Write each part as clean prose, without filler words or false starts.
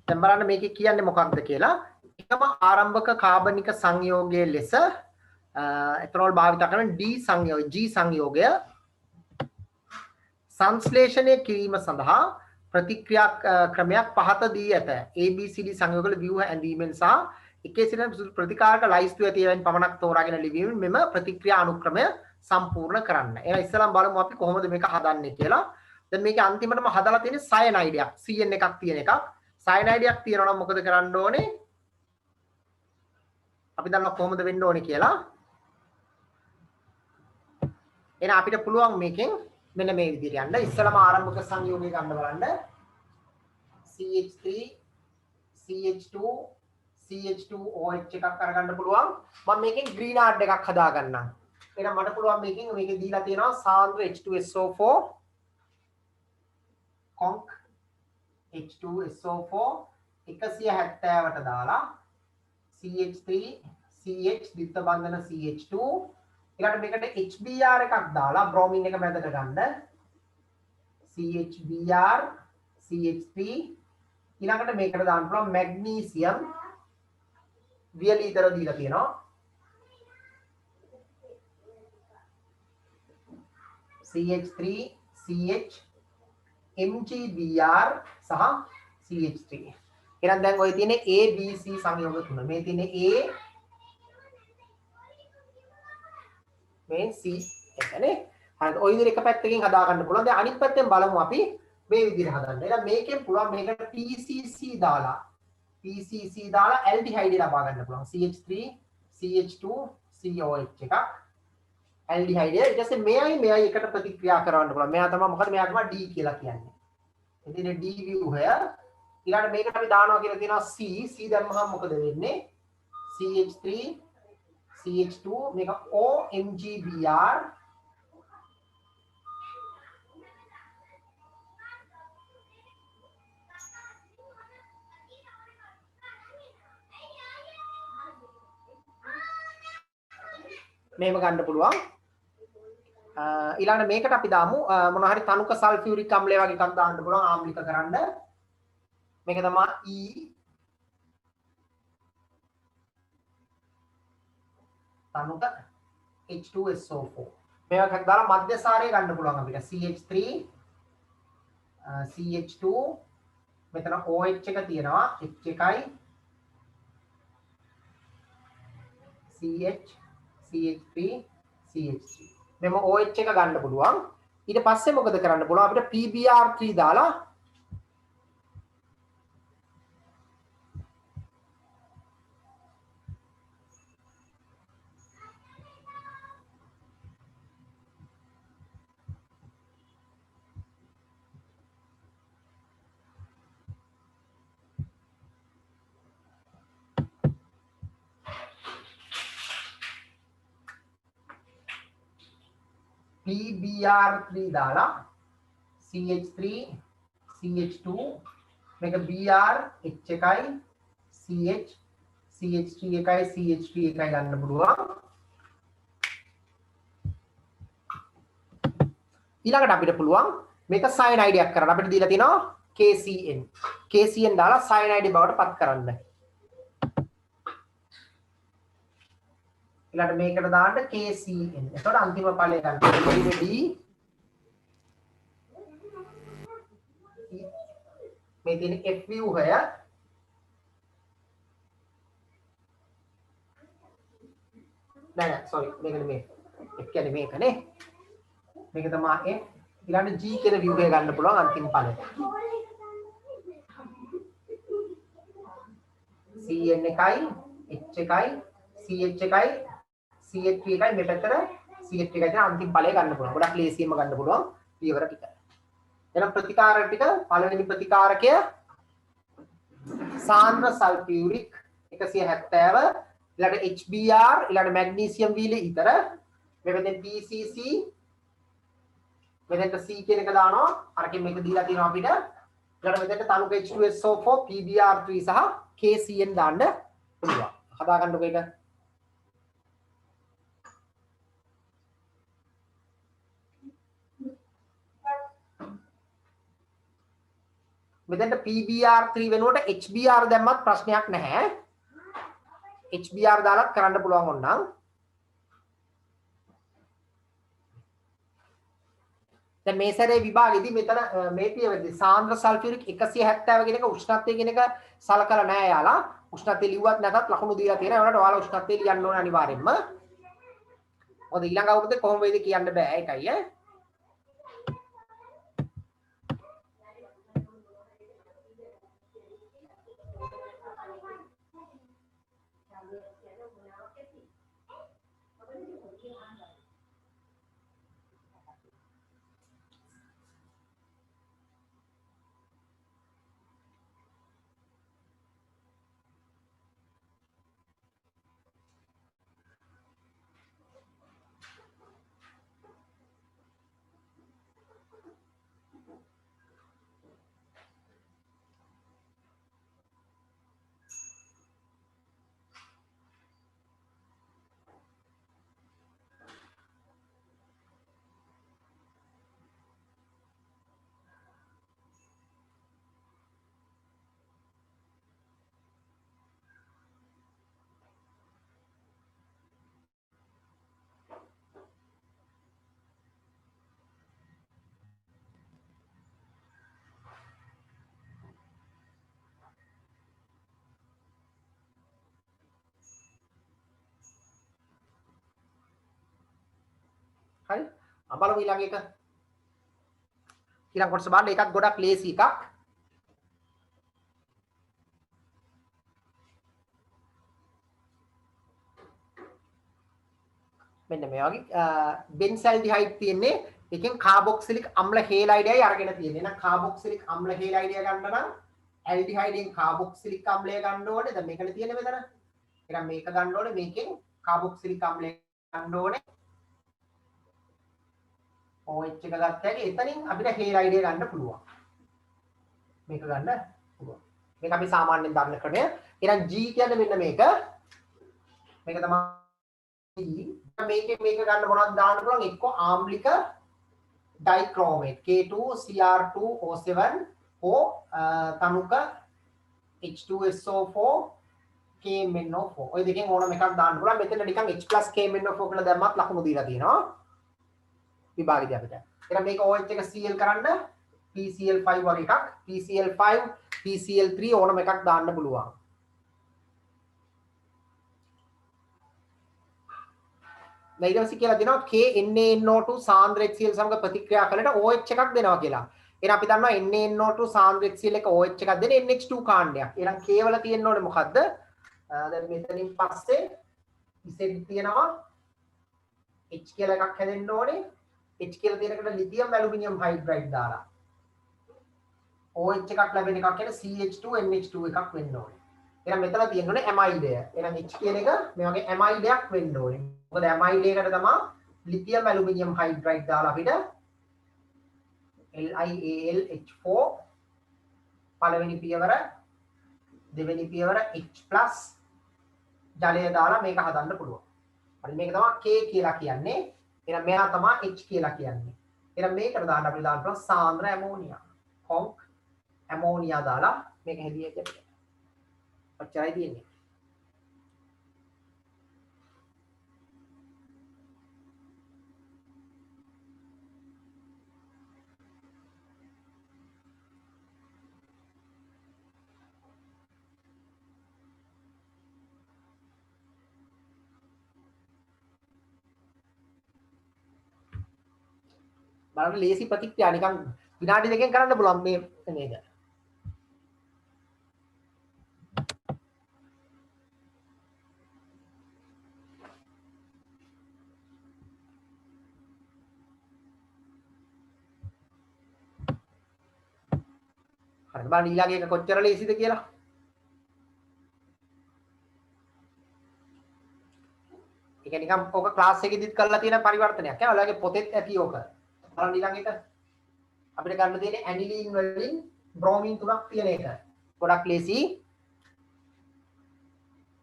දැන් බලන්න මේකේ කියන්නේ මොකක්ද කියලා. එකම ආරම්භක කාබනික සංයෝගයේ ලෙස එතනෝල් භාවිත කරන D සංයෝගය G සංයෝගය සංශ්ලේෂණය කිරීම සඳහා ප්‍රතික්‍රියා ක්‍රමයක් පහත දී ඇත. ABCD සංයෝගවල ව්‍යුහ ඇඳීමෙන් සහ එකේ සිට ප්‍රතිකාරක ලයිස්තු ඇති ඒවායින් පමණක් තෝරාගෙන ලිවීමෙන් මෙම ප්‍රතික්‍රියා අනුක්‍රමය සම්පූර්ණ කරන්න. එහෙනම් ඉස්සෙල්ලාම බලමු අපි කොහොමද මේක හදන්නේ කියලා. දැන් මේකේ අන්තිමටම හදලා තියෙන්නේ සයනයිඩයක්. CN එකක් තියෙන එකක්. සයනයිඩයක් තියෙනවා නම් මොකද කරන්න ඕනේ? අපි දන්නවා කොහොමද වෙන්න ඕනේ කියලා. එහෙනම් අපිට පුළුවන් මේකෙන් මෙන්න මේ විදිහට යන්න. ඉස්සෙල්ලාම ආරම්භක සංයෝගය ගන්න බලන්න. CH3 CH2 CH2OH එකක් අරගන්න පුළුවන්. මම මේකෙන් ග්‍රීනාඩ් එකක් හදා ගන්නම්. එහෙනම් මට පුළුවන් මේකෙන් මේකේ දීලා තියෙනවා සාන්ද්‍ර H2SO4 conc H2SO4 170ට දාලා CH3 CH ද්විත්ව බන්ධන CH2 ඊළඟට මේකට HBr එකක් දාලා බ්‍රෝමින් එක මැදට ගන්න CHBr CH3 ඊළඟට මේකට දාන්න පුළුවන් මැග්නීසියම් වියලීතර දීලා තියෙනවා CH3 CH MgBr සහ CH3 එහෙනම් දැන් ඔය තියෙන්නේ A B C සංයෝග තුන මේ තියෙන්නේ A මේ C එකනේ හරිද ඔය විදිහට එක පැත්තකින් හදා ගන්න පුළුවන් දැන් අනිත් පැත්තෙන් බලමු අපි මේ විදිහට හදන්න එහෙනම් මේකෙන් පුළුවන් මේකට PCC දාලා ඇල්ඩිහයිඩ් ලබා ගන්න පුළුවන් CH3 CH2 COH එකක් ඇල්ඩිහයිඩ් ඊට පස්සේ මෙයයි එකට ප්‍රතික්‍රියා කරවන්න පුළුවන් මෙයා තමයි මොකද මෙයා තමයි D කියලා කියන්නේ ඉතින් D ව්‍යුහය ඊළඟට මේකට අපි දානවා කියලා තියෙනවා C දැම්මහම මොකද වෙන්නේ CH3 CH2 මේක OMgBr මේව ගන්න පුළුවන් ඊළඟට මේකට අපි දාමු මොනවා හරි තනුක සල්ෆියුරික් අම්ලය වගේ එකක් දාන්න පුළුවන් ආම්ලික කරන්න මේක තමයි E තනුක H2SO4 මේවා එකක් දාලා මධ්‍යසාරය ගන්න පුළුවන් අපිට CH3 CH2 මෙතන OH එක තියෙනවා H එකයි CH CH3 CH3 මෙම OH එක ගන්න පුළුවන් ඊට පස්සේ මොකද කරන්න පුළුවන් අපිට PBr3 දාලා PBr3 දාලා CH3 CH2 මේක Br H එකයි CH CH3 එකයි CH3 එකයි ගන්න පුළුවන් ඊළඟට අපිට පුළුවන් මේක සයනයිඩ් එකක් කරන්න අපිට දීලා තියෙනවා KCN දාලා සයනයිඩ් බවට පත් කරන්න ඊළඟට මේකට දාන්න KCN. එතකොට අන්තිම ඵලය ගන්න. D මේ තියෙන F ව්‍යුහය නෑ sorry මේක නෙමෙයි. F කියන්නේ මේකනේ. මේක තමයි F ඊළඟට G කියන ව්‍යුහය ගන්න පුළුවන් අන්තිම ඵලය. CN එකයි H එකයි CH එකයි CH3 එකයි මේ පැත්තට CH3 එකයි තියෙන අන්තිම ඵලය ගන්න පුළුවන්. ගොඩක් ලේසියෙන්ම ගන්න පුළුවන් පියවර ටික. එහෙනම් ප්‍රතිකාර ටික පළවෙනි ප්‍රතිකාරකය සාන්ද්‍ර සල්ෆියුරික් 170 ඊළඟ HBr ඊළඟ මැග්නීසියම් වීලි ඊතර මේ වෙන්නේ PCC මෙතෙන්ට C කියන එක දානවා අරකින් මේක දීලා තියෙනවා අපිට ඊළඟ මෙතෙන්ට තනුක H2SO4 PBr3 සහ KCN දාන්න පුළුවන්. හදා ගන්නකො ඒක මෙතෙන්ට PBr3 වෙනුවට HBr දැම්මත් ප්‍රශ්නයක් නැහැ. HBr දාලත් කරන්න පුළුවන් ඕනනම්. දැන් මේ සැරේ විභාගෙදී මෙතන මේ පියවරේදී සාන්ද්‍ර සල්ෆියුරික් 170 කියන එක උෂ්ණත්වය කියන එක සලකලා නැහැ යාලා. උෂ්ණත්වය ලිව්වත් නැතත් ලකුණු දීලා තියෙනවා. ඒකට ඔයාලා උෂ්ණත්වය ලියන්න ඕනේ අනිවාර්යෙන්ම. මොකද ඊළඟ අවුරුද්දේ කොහොම වෙයිද කියන්න බෑ ඒකයි ඈ. හරි. බලමු ඊළඟ එක. ඊළඟ කොටස බලන්න ඒකත් ගොඩක් ලේසි එකක්. මෙන්න මේ වගේ බෙන්සල්ඩිහයිඩ් තියෙන්නේ එකෙන් කාබොක්සිලික් අම්ල හේලයිඩයයි අරගෙන තියෙන්නේ. එහෙනම් කාබොක්සිලික් අම්ල හේලයිඩය ගන්න නම් ඇල්ඩිහයිඩෙන් කාබොක්සිලික් අම්ලය ගන්න ඕනේ. දැන් මේකනේ තියෙන්නේ මෙතන. එහෙනම් මේක ගන්න ඕනේ. මේකෙන් කාබොක්සිලික් අම්ලය ගන්න ඕනේ. OH එක ගත්ත හැකි එතනින් අපිට හේලයිඩය ගන්න පුළුවන්. මේක ගන්න පුළුවන්. මේක අපි සාමාන්‍යයෙන් දන්න ක්‍රමය. එහෙනම් G කියන්නේ මෙන්න මේක. මේක තමයි මේක ගන්න මොනවද දාන්න පුළුවන් එක්ක ආම්ලික ඩයික්‍රෝමේට් K2Cr2O7 හෝ තනුක H2SO4 KMnO4 ඔය දෙකෙන් ඕනම එකක් දාන්න පුළුවන්. මෙතන නිකන් H+ KMnO4 කියලා දැම්මත් ලකුණු දීලා තියෙනවා විභාගෙදී අපිට. එහෙනම් මේක OH එක Cl කරන්න PCl5 වගේ එකක් PCl5 PCl3 ඕනම එකක් දාන්න පුළුවන්. ඊට පස්සේ කියලා දෙනවා KNaNO2 සාන්ද්‍ර HCl සමග ප්‍රතික්‍රියා කළට OH එකක් දෙනවා කියලා. එහෙනම් අපි දන්නවා NaNO2 සාන්ද්‍ර HCl එක OH එකක් දෙන NH2 කාණ්ඩයක්. එහෙනම් K වල තියෙන්න ඕනේ මොකද්ද? දැන් මෙතනින් පස්සේ Z තියෙනවා H කියලා එකක් හැදෙන්න ඕනේ. H කියලා තියෙනකට ලිතියම් ඇලුමිනියම් හයිඩ්‍රයිඩ් දාලා OH එකක් ලැබෙන එකක් කියන CH2 NH2 එකක් වෙන්න ඕනේ. එහෙනම් මෙතන තියෙන්නේ ඇමයිඩය. එහෙනම් H කියන එක මේ වගේ ඇමයිඩයක් වෙන්න ඕනේ. මොකද ඇමයිඩ් එකකට තමයි ලිතියම් ඇලුමිනියම් හයිඩ්‍රයිඩ් දාලා අපිට LiAlH4 පළවෙනි පියවර දෙවෙනි පියවර H+ ජලය දාලා මේක හදන්න පුළුවන්. හරි මේක තමයි K කියලා කියන්නේ. එහෙනම් මෙයා තමයි H කියලා කියන්නේ. එහෙනම් මේකට දාන්න අපිට දාන්න පුළුවන් සාන්ද්‍ර ඇමෝනියා. කොන්ක් ඇමෝනියා දාලා මේක හැදියට ඔච්චරයි තියෙන්නේ. බලන්න ලේසි ප්‍රතික්‍රියා නිකන් විනාඩි දෙකකින් කරන්න පුළුවන් මේ නේද? හරි බලන්න ඊළඟ එක කොච්චර ලේසිද කියලා. ඒක නිකන් ඔක ක්ලාස් එකේදීත් කරලා තියෙන පරිවර්තනයක් ඈ. ඔයාලගේ පොතෙත් ඇති ඔක. බලන්න ඊළඟ එක. අපිට ගන්න තියෙන්නේ ඇනිලීන් වලින් බ්‍රෝමීන් තුනක් තියෙන එක. ගොඩක් ලේසි.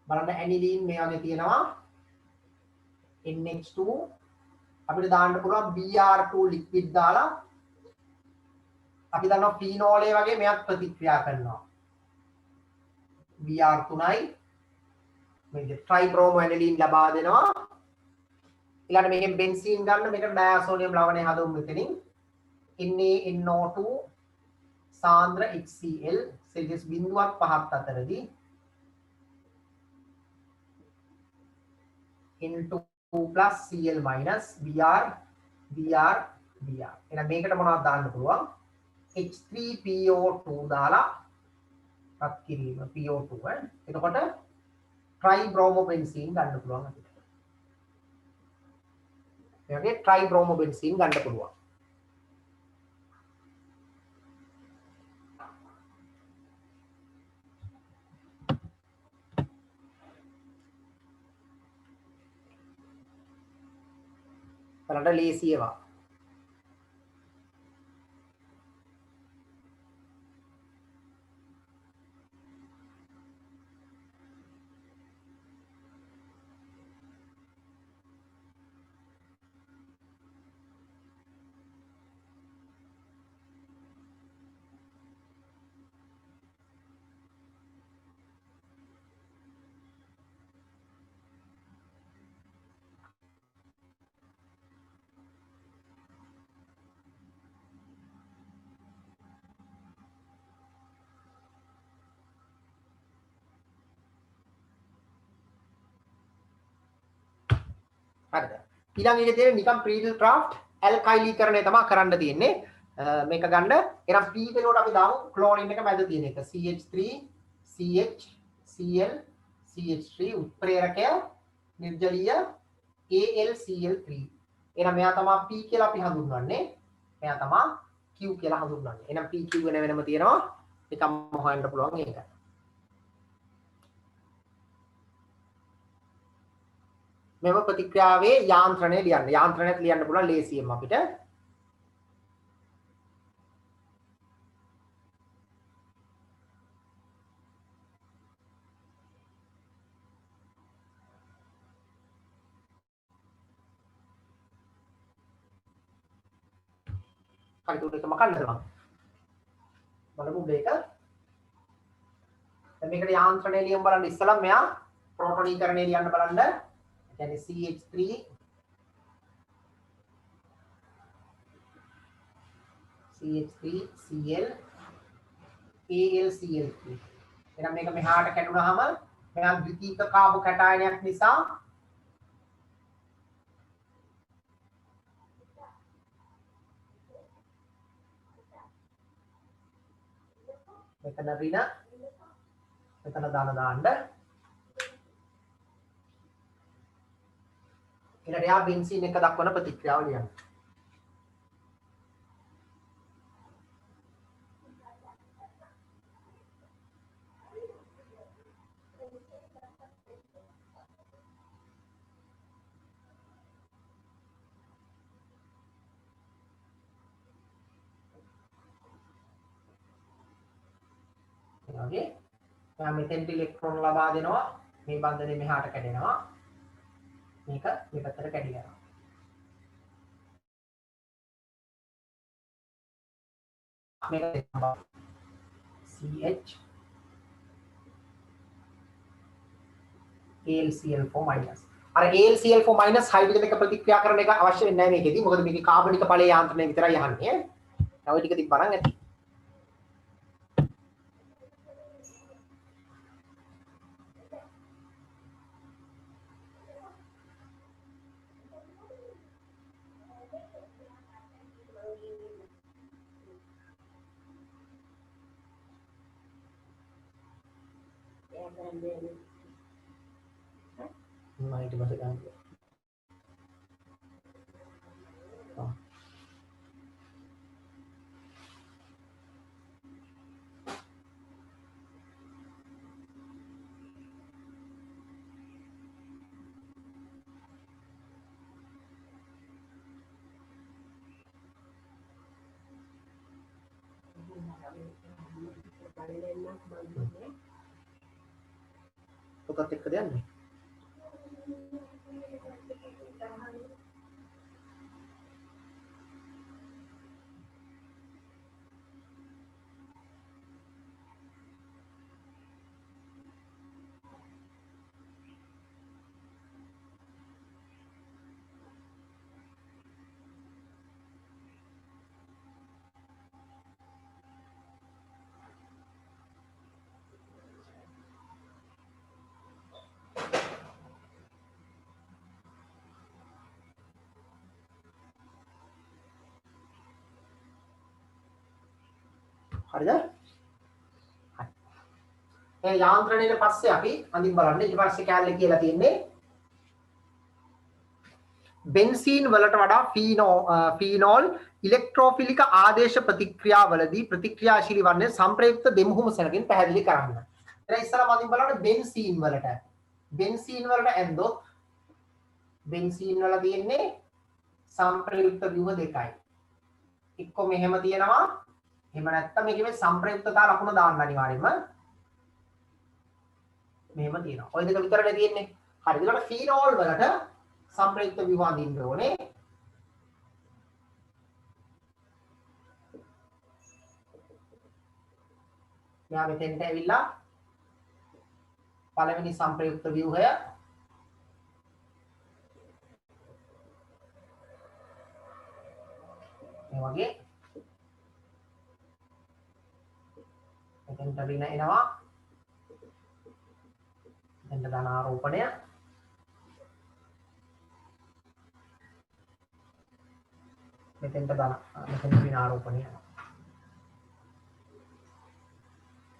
බලන්න ඇනිලීන් මේ වගේ තියෙනවා. NH2 අපිට දාන්න පුළුවන් Br2 ලික්විඩ් දාලා අපි දන්නවා ෆීනෝලේ වගේ මෙයක් ප්‍රතික්‍රියා කරනවා. Br 3යි මේ ට්‍රයිබ්‍රෝමෝ ඇනිලින් ලබා දෙනවා. ඊළඟට මේකෙන් බෙන්සීන් ගන්න මේකට ඩයසෝනියම් ලවණය හදමු මෙතනින්. NaNO2 සාන්ද්‍ර HCl Celsius 0.5 අතරදී N2 plus Cl minus Br එහෙනම් මේකට මොනවද දාන්න පුළුවන් H3PO2 දාලා පත් කිරීම PO2 එතකොට ට්‍රයිබ්‍රෝමෝබෙන්සීන් ගන්න පුළුවන් අපිට. මේ වගේ ට්‍රයිබ්‍රෝමෝබෙන්සීන් ගන්න පුළුවන්. බලන්න ලේසි ඒවා. හරිද? ඊළඟ එකේ තියෙන නිකම් ප්‍රීඩල් ක්‍රාෆ්ට් ඇල්කයිලීකරණය තමයි කරන්න තියෙන්නේ. මේක ගන්න. එහෙනම් P වෙනුවට අපි දාමු ක්ලෝරින් එක මැද තියෙන එක. CH3 CH Cl CH3 උත්ප්‍රේරකය නිර්ජලීය AlCl3. එහෙනම් මෙයා තමයි P කියලා අපි හඳුන්වන්නේ. මෙයා තමයි Q කියලා හඳුන්වන්නේ. එහෙනම් PQ වෙන වෙනම තියෙනවා. නිකම් හොයන්න පුළුවන් ඒක. මෙම ප්‍රතික්‍රියාවේ යාන්ත්‍රණය ලියන්න. යාන්ත්‍රණයත් ලියන්න පුළුවන් ලේසියෙන්ම අපිට. හරි උඩට මකන්නද මම. බලමු මේක. දැන් මේකට යාන්ත්‍රණය ලියමු බලන්න ඉස්සලා මෙයා ප්‍රෝටෝනීකරණය ලියන්න බලන්න. يعني CH3 Cl AlCl3 එහෙනම් මේක මෙහාට කැඩුනහම මෙයා ද්විතීක කාබෝකැටායනයක් නිසා මෙතන ඍණ මෙතන දාන්න ඊළඟට යා බෙන්සීන් එක දක්වන ප්‍රතික්‍රියාව ලියන්න. එනවාගේ මම මෙතෙන්ට ඉලෙක්ට්‍රෝන ලබා දෙනවා මේ බන්ධනේ මෙහාට කැඩෙනවා මේක මේ පැත්තට කැඩිලා මේක CH AlCl4- අර AlCl4- හයිඩ්‍රජන් එක ප්‍රතික්‍රියා කරන එක අවශ්‍ය වෙන්නේ නැහැ මේකෙදි මොකද මේකේ කාබනික ඵලයේ යාන්ත්‍රණය විතරයි යහන්නේ. ඔය ටික තිබ්බනම් ඇති. ඊට පස්සේ ගන්න. පොතත් එක්ක දෙන්නේ. හරිද? හරි. මේ යාන්ත්‍රණයේ පස්සේ අපි අඳින් බලන්න ඊට පස්සේ කැලේ කියලා තියෙන්නේ බෙන්සීන් වලට වඩා ෆීනෝල් ඉලෙක්ට්‍රෝෆිලික ආදේශ ප්‍රතික්‍රියාවලදී ප්‍රතික්‍රියාශීලී වන්නේ සංප්‍රයුක්ත දෙමුහුම සැලකින් පැහැදිලි කරන්න. ඊට ඉස්සරම අඳින් බලන්න බෙන්සීන් වලට ඇන්දොත් බෙන්සීන් වල තියෙන්නේ සංප්‍රයුක්ත ව්‍යුහ දෙකයි. එක්ක මෙහෙම තියෙනවා. එහෙම නැත්නම් මේකේ සංප්‍රයුක්තතා ලකුණ දාන්න අනිවාර්යයෙන්ම. මෙහෙම තියෙනවා. ඔය දෙක විතරනේ තියෙන්නේ. හරි. ඒකට ෆීනෝල් වලට සංප්‍රයුක්ත ව්‍යුහ අඳින්න ඕනේ. මෙයා මෙතෙන්ට ඇවිල්ලා පළවෙනි සංප්‍රයුක්ත ව්‍යුහය මේ වගේ මෙතෙන්ට රින එනවා. මෙතෙන්ට දාන ආරෝපණය මෙතෙන්ට දාන මෙතෙන්ට රින ආරෝපණය.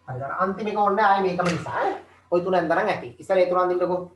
හරි. අන්තිම එක ඕනේ ආයේ මේකම නිසා ඈ. ඔය තුනෙන් තරම් ඇති. ඉස්සර ඒ තුන අඳින්නකෝ.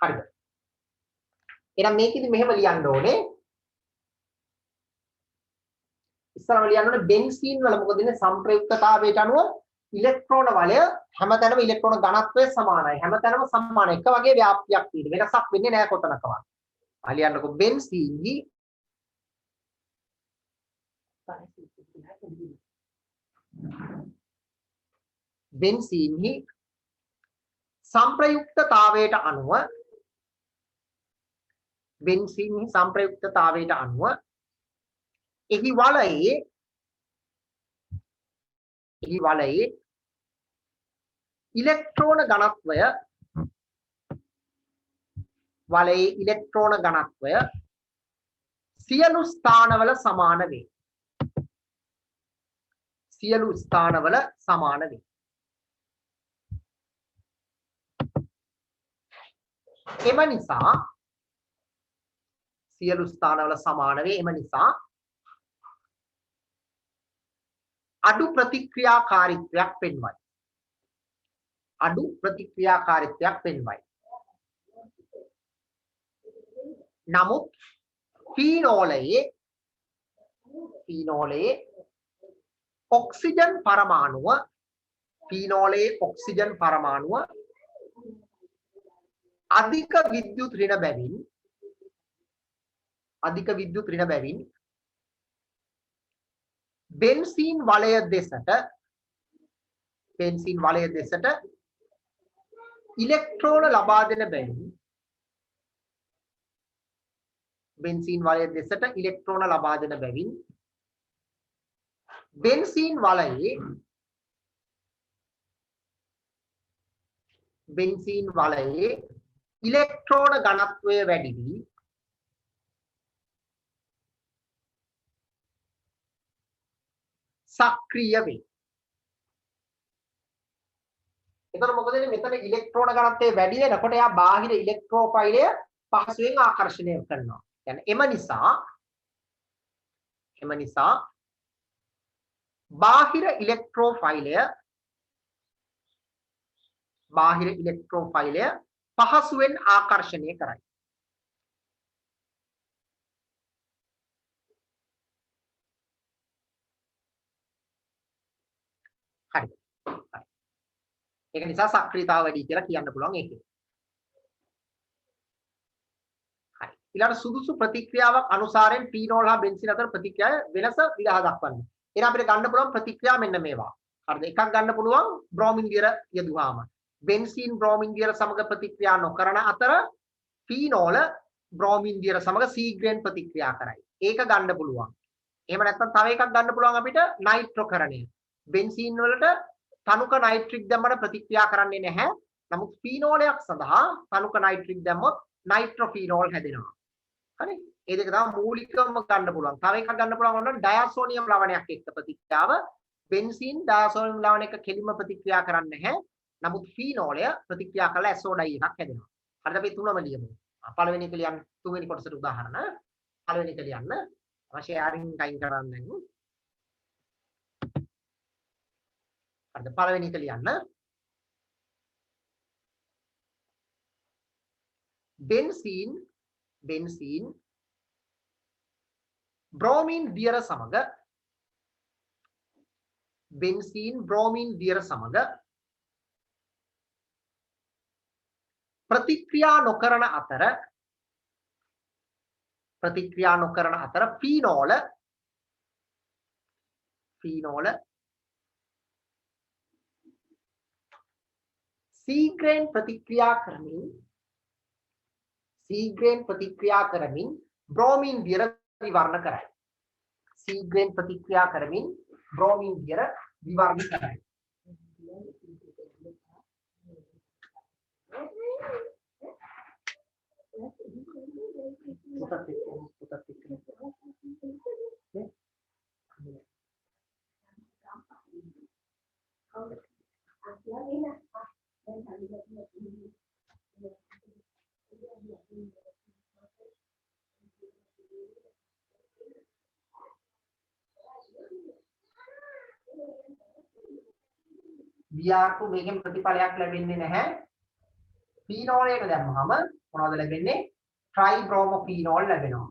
හරිද? එහෙනම් මේකෙදි මෙහෙම ලියන්න ඕනේ. ඉස්සරම ලියන්න ඕනේ බෙන්සීන් වල මොකද ඉන්නේ සංප්‍රයුක්තතාවයට අනුව ඉලෙක්ට්‍රෝන වලය හැමතැනම ඉලෙක්ට්‍රෝන ඝනත්වය සමානයි. හැමතැනම සමාන එක වගේ ව්‍යාප්තියක් තියෙන. වෙනසක් වෙන්නේ නැහැ කොතනකවත්. ලියන්නකො බෙන්සීන්හි සංප්‍රයුක්තතාවයට අනුව එහි වලයේ ඉලෙක්ට්‍රෝන ඝනත්වය සියලු ස්ථානවල සමාන වේ. එම නිසා අඩු ප්‍රතික්‍රියාකාරීත්වයක් පෙන්වයි. නමුත් ෆීනෝලයේ ඔක්සිජන් පරමාණුව අධික විද්‍යුත් ඍණ බැවින් බෙන්සීන් වලය දෙසට ඉලෙක්ට්‍රෝන ලබා දෙන බැවින් බෙන්සීන් වලයේ ඉලෙක්ට්‍රෝන ඝනත්වය වැඩි වී සක්‍රිය වේ. එතකොට මොකද වෙන්නේ? මෙතන ඉලෙක්ට්‍රෝන ඝනත්වය වැඩි වෙනකොට එයා බාහිර ඉලෙක්ට්‍රෝෆයිලය පහසුවෙන් ආකර්ෂණය කරනවා. يعني එම නිසා බාහිර ඉලෙක්ට්‍රෝෆයිලය බාහිර ඉලෙක්ට්‍රෝෆයිලය පහසුවෙන් ආකර්ෂණය කරයි. හරි. ඒක නිසා සක්‍රීයතාව වැඩි කියලා කියන්න පුළුවන් ඒකේ. හරි. ඊළඟ සුදුසු ප්‍රතික්‍රියාවක් අනුසාරයෙන් ෆීනෝල් හා බෙන්සීන් අතර ප්‍රතික්‍රියාවේ වෙනස විගහ දක්වන්න. එහෙනම් අපිට ගන්න පුළුවන් ප්‍රතික්‍රියා මෙන්න මේවා. හරිද? එකක් ගන්න පුළුවන් බ්‍රෝමින් දියර යදුවාම. බෙන්සීන් බ්‍රෝමින් දියර සමග ප්‍රතික්‍රියා නොකරන අතර ෆීනෝල බ්‍රෝමින් දියර සමග සීග්‍රේන් ප්‍රතික්‍රියා කරයි. ඒක ගන්න පුළුවන්. එහෙම නැත්නම් තව එකක් ගන්න පුළුවන් අපිට නයිට්‍රෝකරණය. බෙන්සීන් වලට තනුක නයිට්‍රික් දැම්මම ප්‍රතික්‍රියා කරන්නේ නැහැ. නමුත් ෆීනෝලයක් සඳහා තනුක නයිට්‍රික් දැම්මොත් නයිට්‍රෝෆීනෝල් හැදෙනවා. හරි? ඒ දෙක තමයි මූලිකවම ගන්න පුළුවන්. තව එකක් ගන්න පුළුවන් ඔන්න ඩයසෝනියම් ලවණයක් එක්ක ප්‍රතික්‍රියාව. බෙන්සීන් ඩයසෝනියම් ලවණ එක කෙලින්ම ප්‍රතික්‍රියා කරන්නේ නැහැ. නමුත් ෆීනෝලය ප්‍රතික්‍රියා කරලා ඇසෝඩයි එකක් හැදෙනවා. හරිද? අපි තුනම ලියමු. පළවෙනි එක ලියන්න තුන්වෙනි කොටසට උදාහරණ. පළවෙනි එක ලියන්න. ෂෙයාරින් ටයිම් කරන්න දැන්. හරිද? පළවෙනි එක ලියන්න. බෙන්සීන් බ්‍රෝමින් දියර සමග ප්‍රතික්‍රියා නොකරන අතර ෆීනෝල සීග්‍රේන් ප්‍රතික්‍රියා කරමින් බ්‍රෝමින් දියර විවරණ කරයි. සීග්‍රේන් ප්‍රතික්‍රියා කරමින් බ්‍රෝමින් දියර විවරණ කරයි. Br2 මේකෙන් ප්‍රතිඵලයක් ලැබෙන්නේ නැහැ. ෆීනෝලයට දැම්මම මොනවද ලැබෙන්නේ? ට්‍රයිබ්‍රෝමෝෆීනෝල් ලැබෙනවා.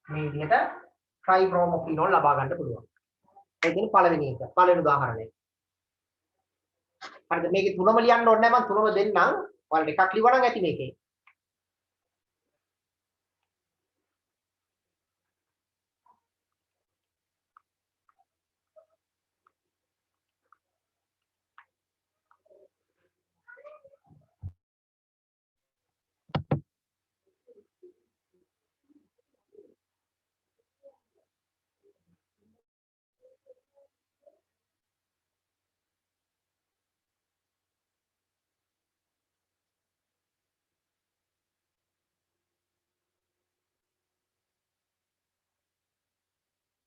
මේ විදිහට ට්‍රයිබ්‍රෝමෝෆීනෝල් ලබා ගන්න පුළුවන්. ඒ කියන්නේ පළවෙනි එක. පළවෙනි උදාහරණය. හරිද? මේකේ තුනම ලියන්න ඕනේ නැහැ. මම තුනම දෙන්නම්. ඔයාලට එකක් ලියවනම් ඇති මේකේ.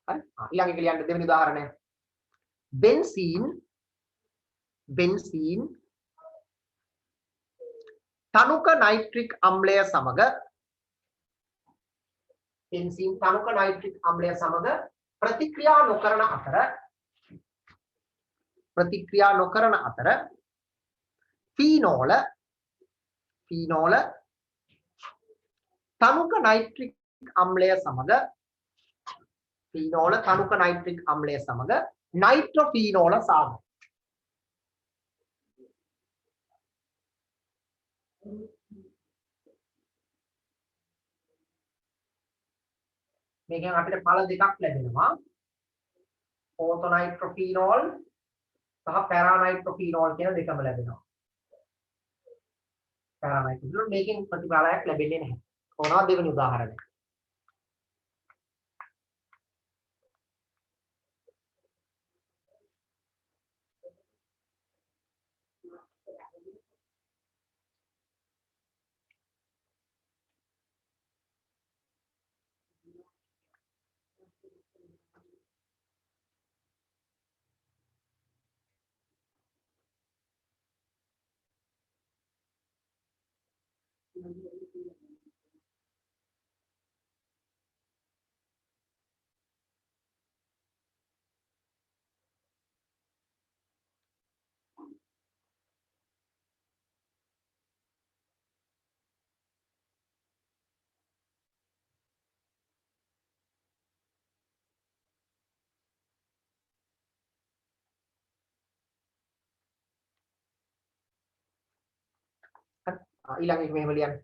හරි? ඊළඟ එක ලියන්න දෙවෙනි උදාහරණය. බෙන්සීන් තනුක නයිට්‍රික් අම්ලය සමග ප්‍රතික්‍රියා නොකරන අතර ෆීනෝල තනුක නයිට්‍රික් අම්ලය සමග නයිට්‍රෝෆීනෝල සාධක. මේකෙන් අපිට ඵල දෙකක් ලැබෙනවා. ඕතොනයිට්‍රෝෆීනෝල් සහ පැරානයිට්‍රෝෆීනෝල් කියන දෙකම ලැබෙනවා. පැරානයිට්‍රෝෆීනෝල් මේකෙන් ප්‍රතිඵලයක් ලැබෙන්නේ නැහැ. කොහොමද දෙවෙනි උදාහරණය. ඊළඟ එක මෙහෙම ලියන්න.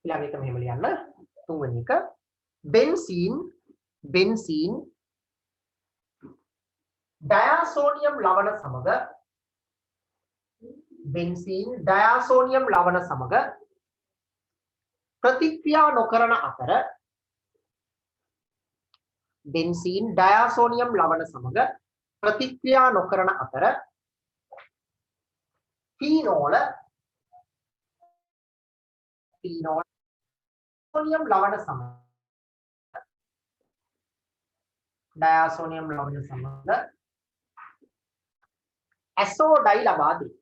ඊළඟ එක මෙහෙම ලියන්න. තුන්වෙනි එක බෙන්සීන් ඩයාසෝනියම් ලවණ සමග ප්‍රතික්‍රියා නොකරන අතර බෙන්සීන් ඩයාසෝනියම් ලවණ සමග ප්‍රතික්‍රියා නොකරන අතර ෆීනෝල සෝනියම් ලවණ සමග ඩයාසෝනියම් ලවණ සමග ඇසෝඩයි ලබා දී.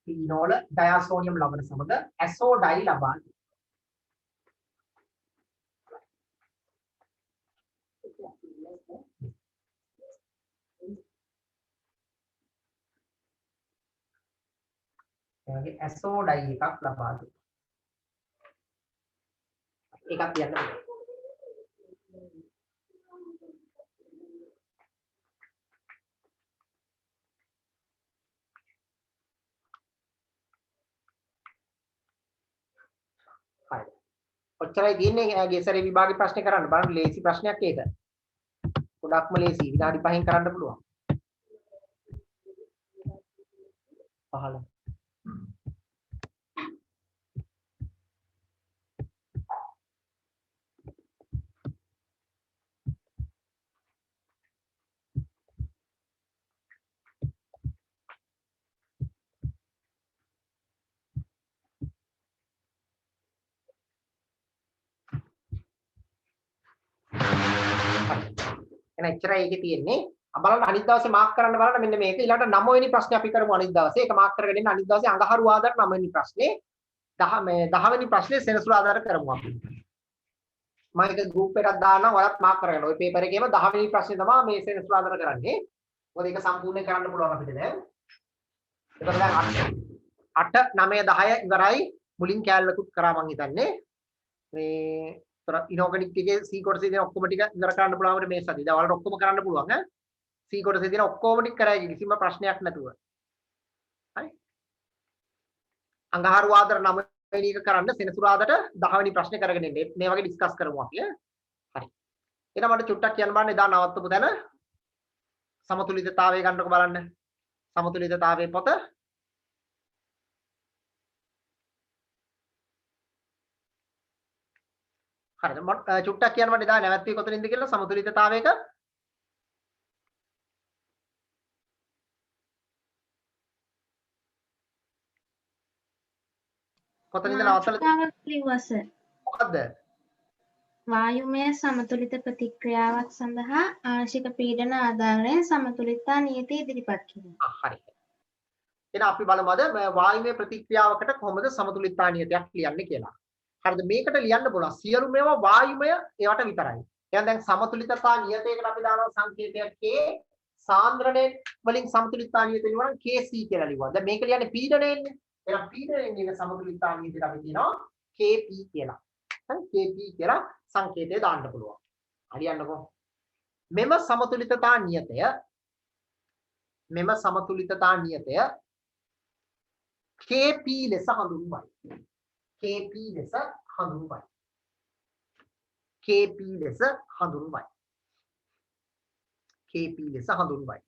ෆීනෝල ඩයාසෝනියම් ලවණ සමග ඇසෝඩයි ලබා දී. එයාගේ ඇසෝඩයි එකක් ලබා දී. එකක් කියන්න බෑ. හරි. ඔච්චරයි තියෙන්නේ ගෙසරේ විභාගේ ප්‍රශ්න කරන්න බලන්න ලේසි ප්‍රශ්නයක් ඒක. ගොඩක්ම ලේසි විනාඩි 5න් කරන්න පුළුවන්. 15. එහෙනම් එච්චරයි ඒකේ තියෙන්නේ. බලන්න අනිත් දවසේ මාක් කරන්න බලන්න මෙන්න මේක. ඊළඟට 9 වෙනි ප්‍රශ්නේ අපි කරමු අනිත් දවසේ. ඒක මාක් කරගෙන ඉන්න අනිත් දවසේ අඟහරුවාදාට 9 වෙනි ප්‍රශ්නේ 10 වෙනි ප්‍රශ්නේ සෙනසුරාදාට කරමු අපි. මම ඒක ගෲප් එකක් දාන්නම් ඔයාලත් මාක් කරගන්න. ওই පේපර් එකේම 10 වෙනි ප්‍රශ්නේ තමයි මේ සෙනසුරාදාට කරන්නේ. මොකද ඒක සම්පූර්ණයෙන් කරන්න පුළුවන් අපිට දැන්. එතකොට දැන් 8 9 10 ඉවරයි. මුලින් කැලලකුත් කරා මං හිතන්නේ. මේ ඉනෝගනික් එකේ C කොටසේ තියෙන ඔක්කොම ටික ඉවර කරන්න පුළුවන් අපිට මේ සතිය. දැන් ඔයාලට ඔක්කොම කරන්න පුළුවන් ඈ. C කොටසේ තියෙන ඔක්කොම ටික කරයි කිසිම ප්‍රශ්නයක් නැතුව. හරි. අඟහරුවාදට 9 වෙනි එක කරන්න සෙනසුරාදාට 10 වෙනි ප්‍රශ්නේ කරගෙන ඉන්න. මේ වගේ ඩිස්කස් කරමු අපි ඈ. හරි. එහෙනම් මට චුට්ටක් කියන්න බලන්න එදා නවත්තපු තැන සමතුලිතතාවය ගන්නකො බලන්න. සමතුලිතතාවයේ පොත හරිද මට චුට්ටක් කියන්න මට එදා නැවැත්වී කොතනින්ද කියලා සමතුලිතතාවයක කොතනින්ද නවත්තලා ලිව්වා සර්. මොකද්ද? වායුමය සමතුලිත ප්‍රතික්‍රියාවක් සඳහා ආංශික පීඩන ආධාරයෙන් සමතුලිතතා නියතිය ඉදිරිපත් කිරීම. හරි. එහෙනම් අපි බලමු අද වායුමය ප්‍රතික්‍රියාවකට කොහොමද සමතුලිතතා නියතියක් ලියන්නේ කියලා. හරිද මේකට ලියන්න පුළුවන් සියලු මේවා වායුමය ඒවට විතරයි. එහෙනම් දැන් සමතුලිතතා නියතයකට අපි දානවා සංකේතයක් K සාන්ද්‍රණය වලින් සමතුලිතතා නියතය ලියනවා නම් KC කියලා ලියුවා. දැන් මේක ලියන්නේ පීඩනයෙන්නේ. එහෙනම් පීඩනයෙන් ඉන්න සමතුලිතතා නියතයට අපි කියනවා KP කියලා. හරි KP කියලා සංකේතය දාන්න පුළුවන්. හරියන්නකෝ. මෙම සමතුලිතතා නියතය KP ලෙස හඳුන්වයි. KP ලෙස හඳුන්වයි. KP ලෙස හඳුන්වයි. KP ලෙස හඳුන්වයි.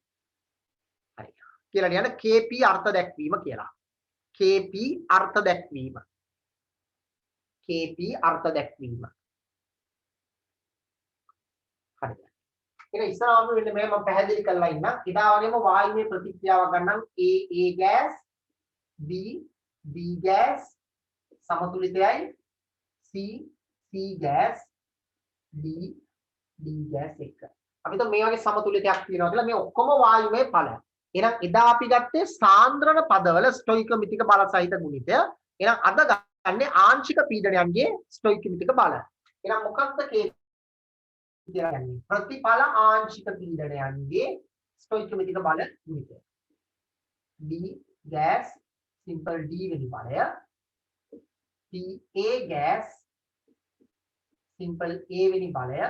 හරි. කියලා ලියන්න KP අර්ථ දැක්වීම කියලා. KP අර්ථ දැක්වීම. KP අර්ථ දැක්වීම. හරි. එහෙනම් ඉස්සරහම වෙන්නේ මේ මම පැහැදිලි කරලා ඉන්නම්. ඊටා වගේම වායුමය ප්‍රතික්‍රියාවක් ගන්නම් A gas B gas සමතුලිතයයි C gas D gas එක. අපි તો මේ වගේ සමතුලිතයක් තියෙනවා කියලා මේ ඔක්කොම වායුමය ඵල. එහෙනම් එදා අපි ගත්තේ සාන්ද්‍රණ පදවල ස්ටොයිකියෝමෙට්‍රික බල සහිත ගුණිතය. එහෙනම් අද ගන්නේ ආංශික පීඩනයන්ගේ ස්ටොයිකියෝමෙට්‍රික බල. එහෙනම් මොකක්ද කියලා ගන්නේ? ප්‍රතිඵල ආංශික පීඩනයන්ගේ ස්ටොයිකියෝමෙට්‍රික බල ගුණිතය. D gas simple D වෙනි බලය A gas simple A වෙනි බලය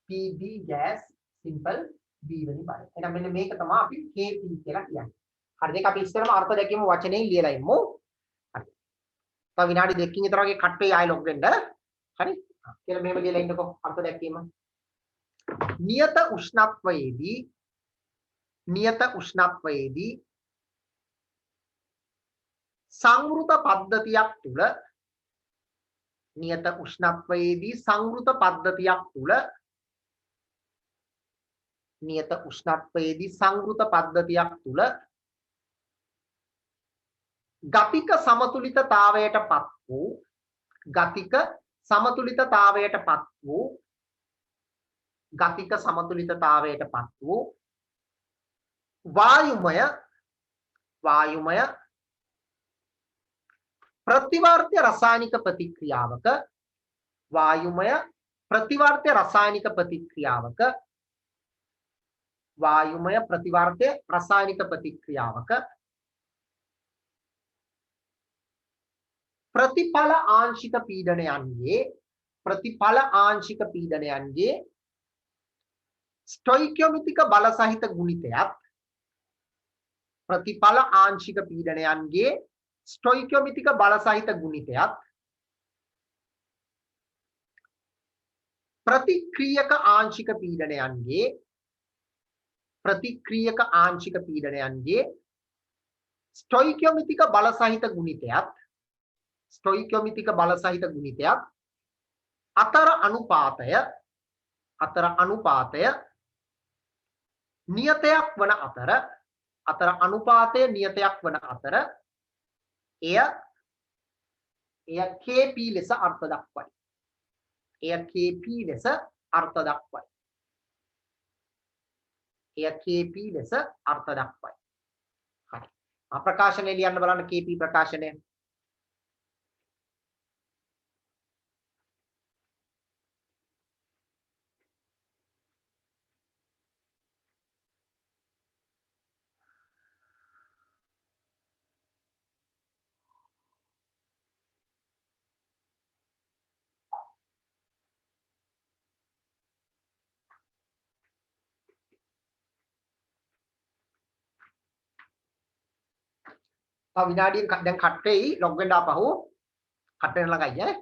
PB gas simple B වෙනි බලය. එහෙනම් මෙන්න මේක තමයි අපි KP කියලා කියන්නේ. හරිද? ඒක අපි ඉස්සෙල්ලාම අර්ථ දැකීම වචනේ ලියලා ඉමු. හරි. තව විනාඩි දෙකකින් විතර වගේ කට් වෙයි ආයෙ ලොග් වෙන්න. හරි? කියලා මෙහෙම ලියලා ඉන්නකො අර්ථ දැක්වීම. නියත උෂ්ණත්වයේදී සංවෘත පද්ධතියක් තුල ගතික සමතුලිතතාවයටපත් වූ වායුමය ප්‍රතිවර්ත්‍ය රසායනික ප්‍රතික්‍රියාවක ප්‍රතිඵල ආංශික පීඩනයන්ගේ ස්ටොයිකියොමෙට්‍රික බල සහිත ගුණිතයත් ප්‍රතික්‍රියක ආංශික පීඩනයන්ගේ ස්ටොයිකියොමෙට්‍රික බල සහිත ගුණිතයත් අතර අනුපාතය නියතයක් වන අතර එය KP ලෙස අර්ථ දක්වයි. හරි. ප්‍රකාශනය ලියන්න බලන්න KP ප්‍රකාශනය. තව විනාඩියක් දැන් කට් වෙයි ලොග් වෙන්න ආපහු කට් වෙන ළඟයි ඈ